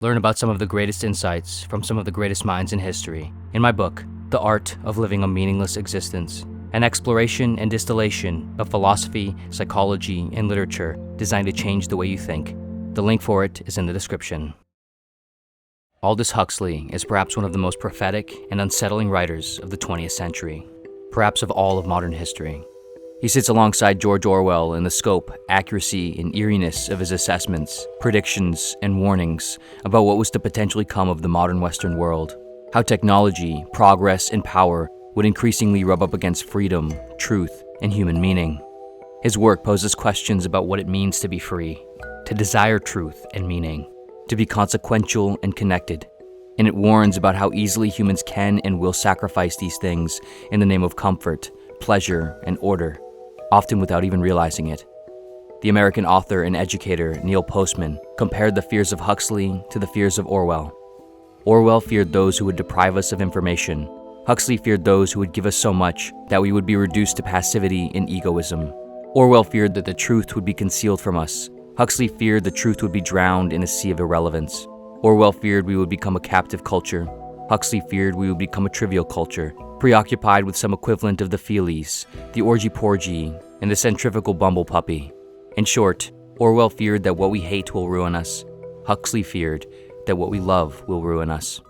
Learn about some of the greatest insights from some of the greatest minds in history in my book, The Art of Living a Meaningless Existence, an exploration and distillation of philosophy, psychology, and literature designed to change the way you think. The link for it is in the description. Aldous Huxley is perhaps one of the most prophetic and unsettling writers of the 20th century, perhaps of all of modern history. He sits alongside George Orwell in the scope, accuracy, and eeriness of his assessments, predictions, and warnings about what was to potentially come of the modern Western world, how technology, progress, and power would increasingly rub up against freedom, truth, and human meaning. His work poses questions about what it means to be free, to desire truth and meaning, to be consequential and connected, and it warns about how easily humans can and will sacrifice these things in the name of comfort, pleasure, and order, often without even realizing it. The American author and educator Neil Postman compared the fears of Huxley to the fears of Orwell. Orwell feared those who would deprive us of information. Huxley feared those who would give us so much that we would be reduced to passivity and egoism. Orwell feared that the truth would be concealed from us. Huxley feared the truth would be drowned in a sea of irrelevance. Orwell feared we would become a captive culture. Huxley feared we would become a trivial culture, preoccupied with some equivalent of the feelies, the orgy-porgy, and the centrifugal bumble puppy. In short, Orwell feared that what we hate will ruin us. Huxley feared that what we love will ruin us.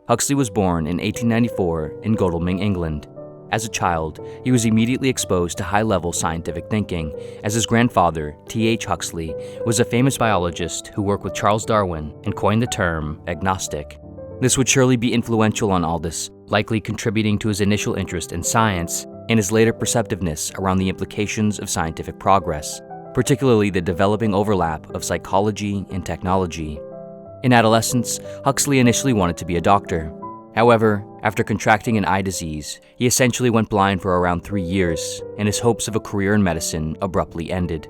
Huxley was born in 1894 in Godalming, England. As a child, he was immediately exposed to high-level scientific thinking, as his grandfather, T.H. Huxley, was a famous biologist who worked with Charles Darwin and coined the term agnostic. This would surely be influential on Aldous, likely contributing to his initial interest in science and his later perceptiveness around the implications of scientific progress, particularly the developing overlap of psychology and technology. In adolescence, Huxley initially wanted to be a doctor. However, after contracting an eye disease, he essentially went blind for around 3 years, and his hopes of a career in medicine abruptly ended.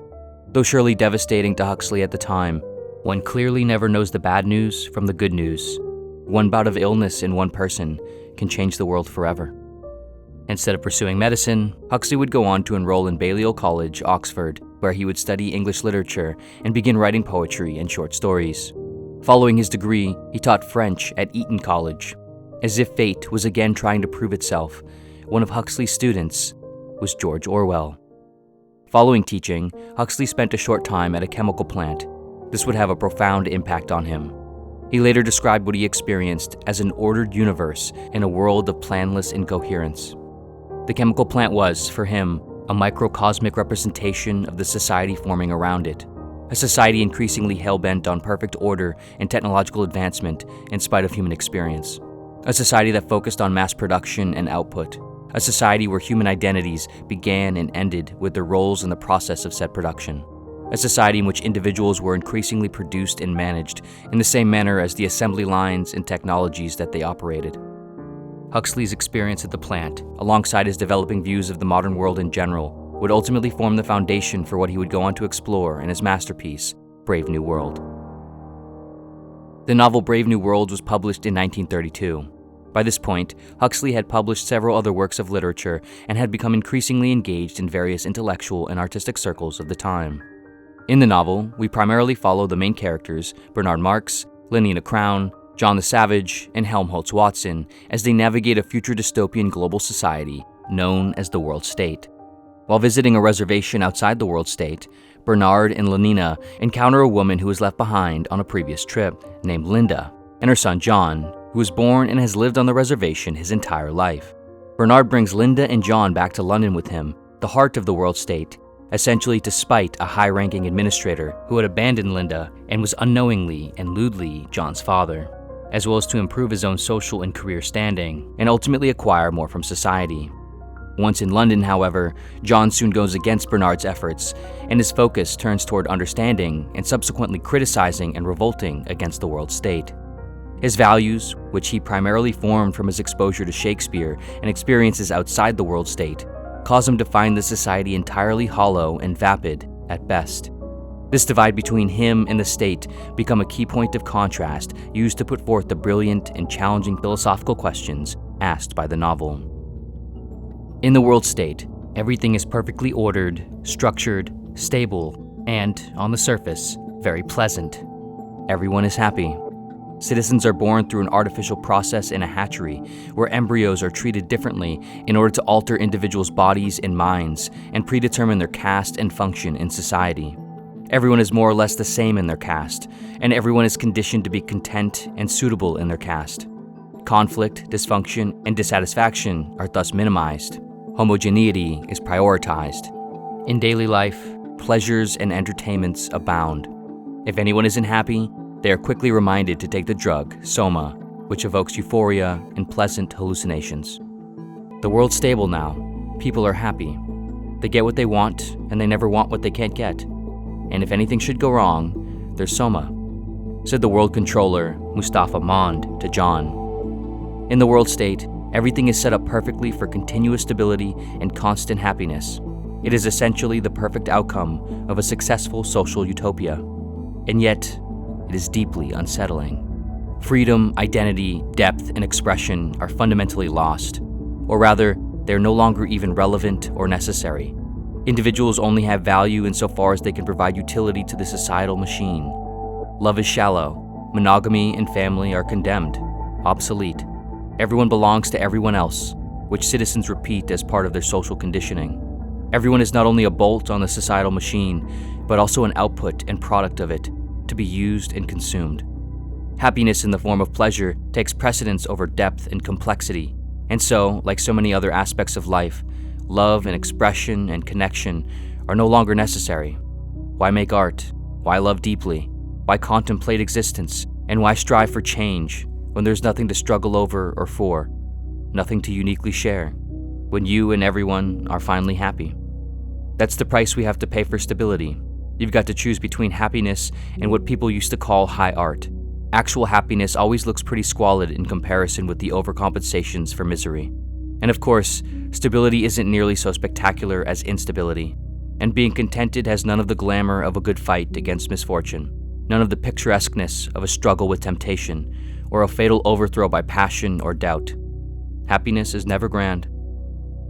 Though surely devastating to Huxley at the time, one clearly never knows the bad news from the good news. One bout of illness in one person can change the world forever. Instead of pursuing medicine, Huxley would go on to enroll in Balliol College, Oxford, where he would study English literature and begin writing poetry and short stories. Following his degree, he taught French at Eton College. As if fate was again trying to prove itself, one of Huxley's students was George Orwell. Following teaching, Huxley spent a short time at a chemical plant. This would have a profound impact on him. He later described what he experienced as an ordered universe in a world of planless incoherence. The chemical plant was, for him, a microcosmic representation of the society forming around it, a society increasingly hell-bent on perfect order and technological advancement in spite of human experience. A society that focused on mass production and output. A society where human identities began and ended with their roles in the process of said production. A society in which individuals were increasingly produced and managed in the same manner as the assembly lines and technologies that they operated. Huxley's experience at the plant, alongside his developing views of the modern world in general, would ultimately form the foundation for what he would go on to explore in his masterpiece, Brave New World. The novel Brave New World was published in 1932. By this point, Huxley had published several other works of literature and had become increasingly engaged in various intellectual and artistic circles of the time. In the novel, we primarily follow the main characters, Bernard Marx, Lenina Crown, John the Savage, and Helmholtz Watson, as they navigate a future dystopian global society known as the World State. While visiting a reservation outside the World State, Bernard and Lenina encounter a woman who was left behind on a previous trip, named Linda, and her son John, who was born and has lived on the reservation his entire life. Bernard brings Linda and John back to London with him, the heart of the World State, essentially to spite a high-ranking administrator who had abandoned Linda and was unknowingly and lewdly John's father, as well as to improve his own social and career standing, and ultimately acquire more from society. Once in London, however, John soon goes against Bernard's efforts, and his focus turns toward understanding and subsequently criticizing and revolting against the World State. His values, which he primarily formed from his exposure to Shakespeare and experiences outside the World State, cause him to find the society entirely hollow and vapid at best. This divide between him and the state become a key point of contrast used to put forth the brilliant and challenging philosophical questions asked by the novel. In the World State, everything is perfectly ordered, structured, stable, and, on the surface, very pleasant. everyone is happy. Citizens are born through an artificial process in a hatchery, where embryos are treated differently in order to alter individuals' bodies and minds and predetermine their caste and function in society. Everyone is more or less the same in their caste, and everyone is conditioned to be content and suitable in their caste. Conflict, dysfunction, and dissatisfaction are thus minimized. Homogeneity is prioritized. In daily life, pleasures and entertainments abound. If anyone isn't happy, they are quickly reminded to take the drug, soma, which evokes euphoria and pleasant hallucinations. The world's stable now. People are happy. They get what they want, and they never want what they can't get. And if anything should go wrong, there's soma, said the world controller, Mustafa Mond, to John. In the world state, everything is set up perfectly for continuous stability and constant happiness. It is essentially the perfect outcome of a successful social utopia. And yet, it is deeply unsettling. Freedom, identity, depth, and expression are fundamentally lost. Or rather, they are no longer even relevant or necessary. Individuals only have value insofar as they can provide utility to the societal machine. Love is shallow. Monogamy and family are condemned, obsolete. Everyone belongs to everyone else, which citizens repeat as part of their social conditioning. Everyone is not only a bolt on the societal machine, but also an output and product of it, to be used and consumed. Happiness in the form of pleasure takes precedence over depth and complexity, and so, like so many other aspects of life, love and expression and connection are no longer necessary. Why make art? Why love deeply? Why contemplate existence? And why strive for change when there's nothing to struggle over or for, nothing to uniquely share, when you and everyone are finally happy? That's the price we have to pay for stability. You've got to choose between happiness and what people used to call high art. Actual happiness always looks pretty squalid in comparison with the overcompensations for misery. And of course, stability isn't nearly so spectacular as instability. And being contented has none of the glamour of a good fight against misfortune, none of the picturesqueness of a struggle with temptation, or a fatal overthrow by passion or doubt. Happiness is never grand,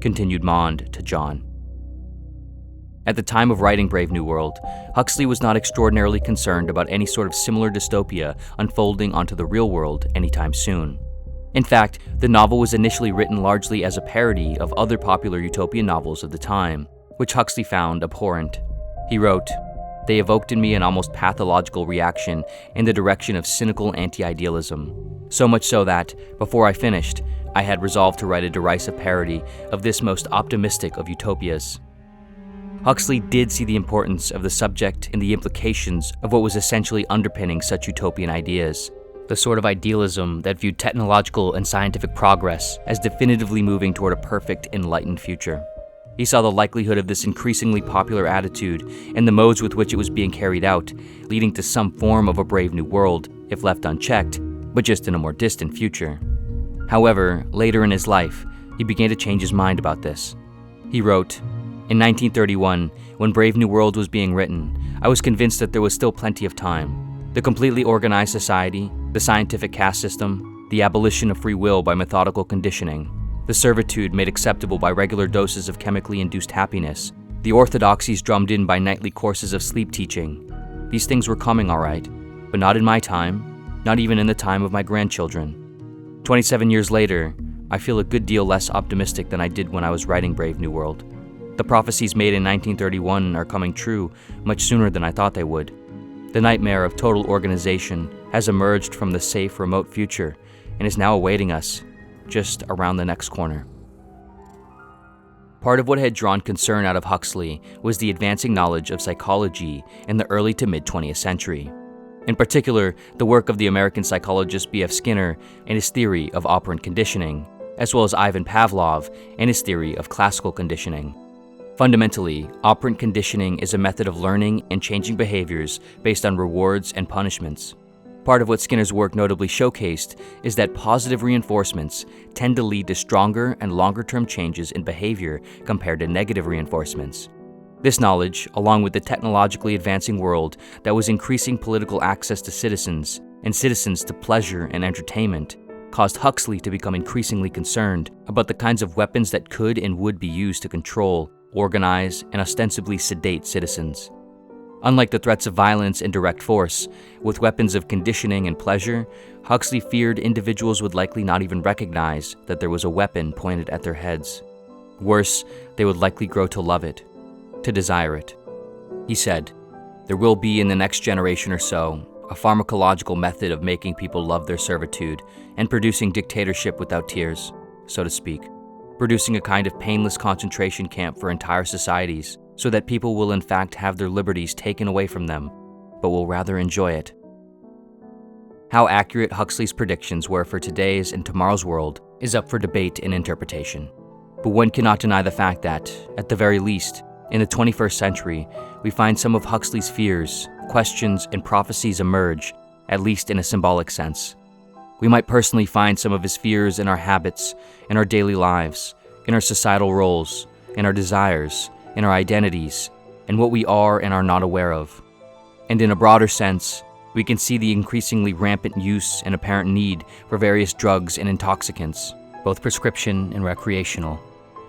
continued Mond to John. At the time of writing Brave New World, Huxley was not extraordinarily concerned about any sort of similar dystopia unfolding onto the real world anytime soon. In fact, the novel was initially written largely as a parody of other popular utopian novels of the time, which Huxley found abhorrent. He wrote, "They evoked in me an almost pathological reaction in the direction of cynical anti-idealism, so much so that, before I finished, I had resolved to write a derisive parody of this most optimistic of utopias." Huxley did see the importance of the subject and the implications of what was essentially underpinning such utopian ideas, the sort of idealism that viewed technological and scientific progress as definitively moving toward a perfect, enlightened future. He saw the likelihood of this increasingly popular attitude and the modes with which it was being carried out, leading to some form of a brave new world, if left unchecked, but just in a more distant future. However, later in his life, he began to change his mind about this. He wrote, "In 1931, when Brave New World was being written, I was convinced that there was still plenty of time. The completely organized society, the scientific caste system, the abolition of free will by methodical conditioning, the servitude made acceptable by regular doses of chemically induced happiness, the orthodoxies drummed in by nightly courses of sleep teaching. These things were coming all right, but not in my time, not even in the time of my grandchildren. 27 years later, I feel a good deal less optimistic than I did when I was writing Brave New World. The prophecies made in 1931 are coming true much sooner than I thought they would. The nightmare of total organization has emerged from the safe, remote future and is now awaiting us, just around the next corner." Part of what had drawn concern out of Huxley was the advancing knowledge of psychology in the early to mid-20th century. In particular, the work of the American psychologist B.F. Skinner and his theory of operant conditioning, as well as Ivan Pavlov and his theory of classical conditioning. Fundamentally, operant conditioning is a method of learning and changing behaviors based on rewards and punishments. Part of what Skinner's work notably showcased is that positive reinforcements tend to lead to stronger and longer-term changes in behavior compared to negative reinforcements. This knowledge, along with the technologically advancing world that was increasing political access to citizens and citizens to pleasure and entertainment, caused Huxley to become increasingly concerned about the kinds of weapons that could and would be used to control, organize, and ostensibly sedate citizens. Unlike the threats of violence and direct force, with weapons of conditioning and pleasure, Huxley feared individuals would likely not even recognize that there was a weapon pointed at their heads. Worse, they would likely grow to love it, to desire it. He said, "There will be in the next generation or so a pharmacological method of making people love their servitude and producing dictatorship without tears, so to speak, producing a kind of painless concentration camp for entire societies, so that people will in fact have their liberties taken away from them, but will rather enjoy it." How accurate Huxley's predictions were for today's and tomorrow's world is up for debate and interpretation. But one cannot deny the fact that, at the very least, in the 21st century, we find some of Huxley's fears, questions, and prophecies emerge, at least in a symbolic sense. We might personally find some of his fears in our habits, in our daily lives, in our societal roles, in our desires, in our identities, and what we are and are not aware of. And in a broader sense, we can see the increasingly rampant use and apparent need for various drugs and intoxicants, both prescription and recreational.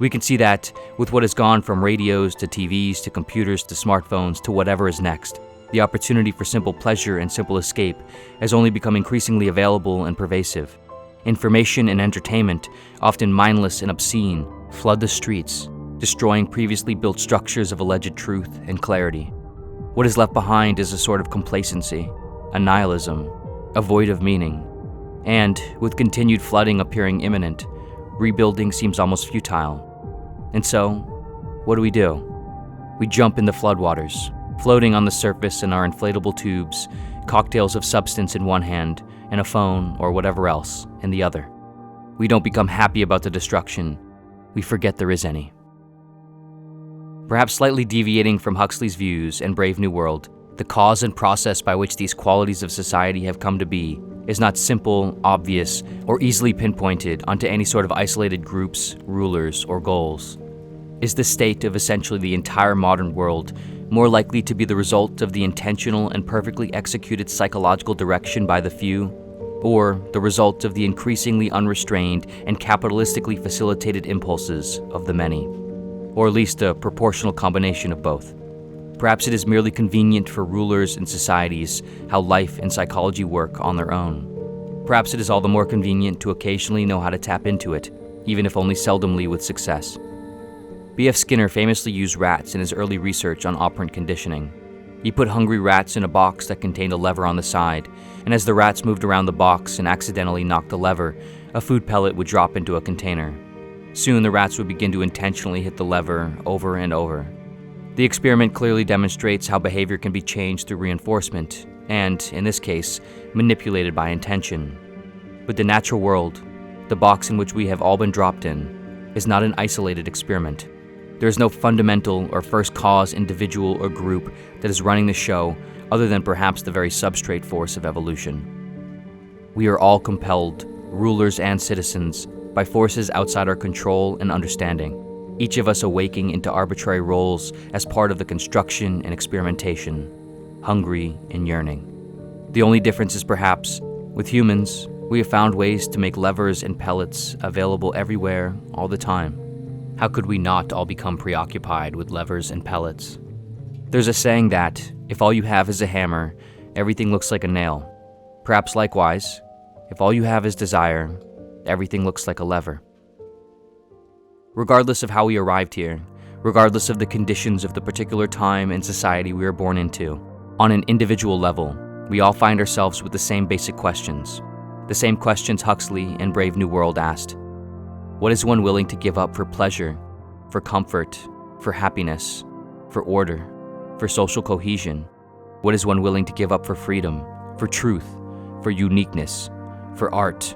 We can see that, with what has gone from radios to TVs to computers to smartphones to whatever is next, the opportunity for simple pleasure and simple escape has only become increasingly available and pervasive. Information and entertainment, often mindless and obscene, flood the streets, destroying previously built structures of alleged truth and clarity. What is left behind is a sort of complacency, a nihilism, a void of meaning. And, with continued flooding appearing imminent, rebuilding seems almost futile. And so, what do? We jump in the floodwaters, floating on the surface in our inflatable tubes, cocktails of substance in one hand, and a phone or whatever else in the other. We don't become happy about the destruction. We forget there is any. Perhaps slightly deviating from Huxley's views and Brave New World, the cause and process by which these qualities of society have come to be is not simple, obvious, or easily pinpointed onto any sort of isolated groups, rulers, or goals. Is the state of essentially the entire modern world more likely to be the result of the intentional and perfectly executed psychological direction by the few, or the result of the increasingly unrestrained and capitalistically facilitated impulses of the many? Or at least a proportional combination of both. Perhaps it is merely convenient for rulers and societies how life and psychology work on their own. Perhaps it is all the more convenient to occasionally know how to tap into it, even if only seldomly with success. B.F. Skinner famously used rats in his early research on operant conditioning. He put hungry rats in a box that contained a lever on the side, and as the rats moved around the box and accidentally knocked the lever, a food pellet would drop into a container. Soon the rats would begin to intentionally hit the lever over and over. The experiment clearly demonstrates how behavior can be changed through reinforcement, and, in this case, manipulated by intention. But the natural world, the box in which we have all been dropped in, is not an isolated experiment. There is no fundamental or first cause individual or group that is running the show other than perhaps the very substrate force of evolution. We are all compelled, rulers and citizens, by forces outside our control and understanding, each of us awaking into arbitrary roles as part of the construction and experimentation, hungry and yearning. The only difference is perhaps, with humans, we have found ways to make levers and pellets available everywhere, all the time. How could we not all become preoccupied with levers and pellets? There's a saying that, if all you have is a hammer, everything looks like a nail. Perhaps likewise, if all you have is desire, everything looks like a lever. Regardless of how we arrived here, regardless of the conditions of the particular time and society we were born into, on an individual level, we all find ourselves with the same basic questions. The same questions Huxley and Brave New World asked. What is one willing to give up for pleasure, for comfort, for happiness, for order, for social cohesion? What is one willing to give up for freedom, for truth, for uniqueness, for art,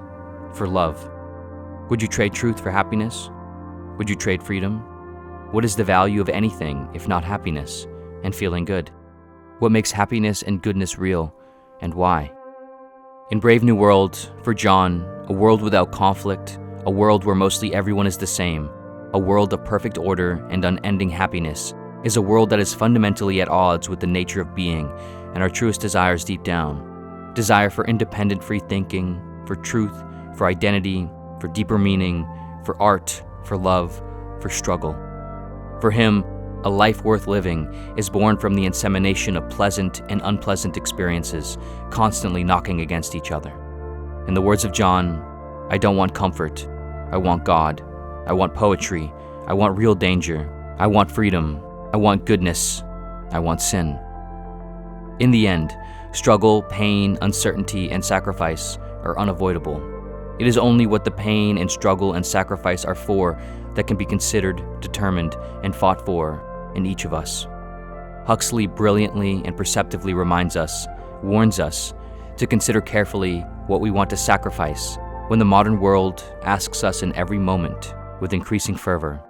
for love? Would you trade truth for happiness? Would you trade freedom? What is the value of anything if not happiness and feeling good? What makes happiness and goodness real, and why? In Brave New World, for John, a world without conflict, a world where mostly everyone is the same, a world of perfect order and unending happiness, is a world that is fundamentally at odds with the nature of being and our truest desires deep down. Desire for independent free thinking, for truth, for identity, for deeper meaning, for art, for love, for struggle. For him, A life worth living is born from the insemination of pleasant and unpleasant experiences, constantly knocking against each other. In the words of John, I don't want comfort. I want God. I want poetry. I want real danger. I want freedom. I want goodness. I want sin. In the end, struggle, pain, uncertainty, and sacrifice are unavoidable. It is only what the pain and struggle and sacrifice are for that can be considered, determined, and fought for in each of us. Huxley brilliantly and perceptively reminds us, warns us, to consider carefully what we want to sacrifice when the modern world asks us in every moment with increasing fervor.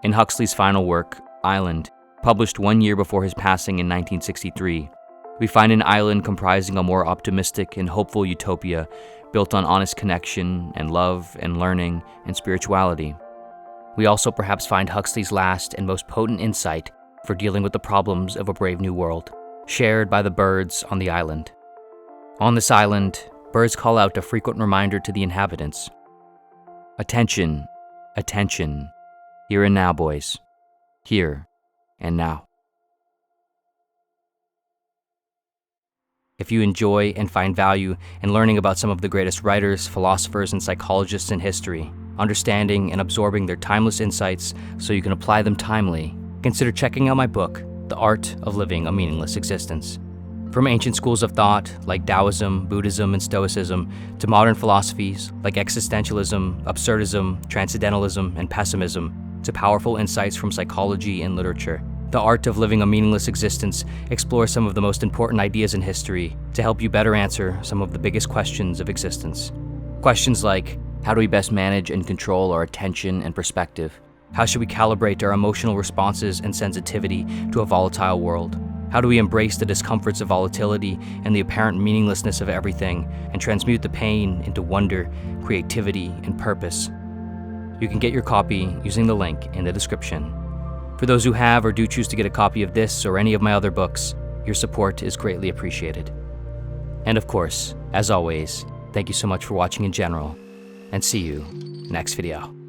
In Huxley's final work, Island, published 1 year before his passing in 1963, we find an island comprising a more optimistic and hopeful utopia built on honest connection and love and learning and spirituality. We also perhaps find Huxley's last and most potent insight for dealing with the problems of a brave new world, shared by the birds on the island. On this island, birds call out a frequent reminder to the inhabitants. Attention, attention, here and now, boys. Here and now. If you enjoy and find value in learning about some of the greatest writers, philosophers, and psychologists in history, understanding and absorbing their timeless insights so you can apply them timely, consider checking out my book, The Art of Living a Meaningless Existence. From ancient schools of thought like Taoism, Buddhism, and Stoicism, to modern philosophies like existentialism, absurdism, transcendentalism, and pessimism, to powerful insights from psychology and literature, The Art of Living a Meaningless Existence explores some of the most important ideas in history to help you better answer some of the biggest questions of existence. Questions like, how do we best manage and control our attention and perspective? How should we calibrate our emotional responses and sensitivity to a volatile world? How do we embrace the discomforts of volatility and the apparent meaninglessness of everything and transmute the pain into wonder, creativity, and purpose? You can get your copy using the link in the description. For those who have or do choose to get a copy of this or any of my other books, your support is greatly appreciated. And of course, as always, thank you so much for watching in general, and see you next video.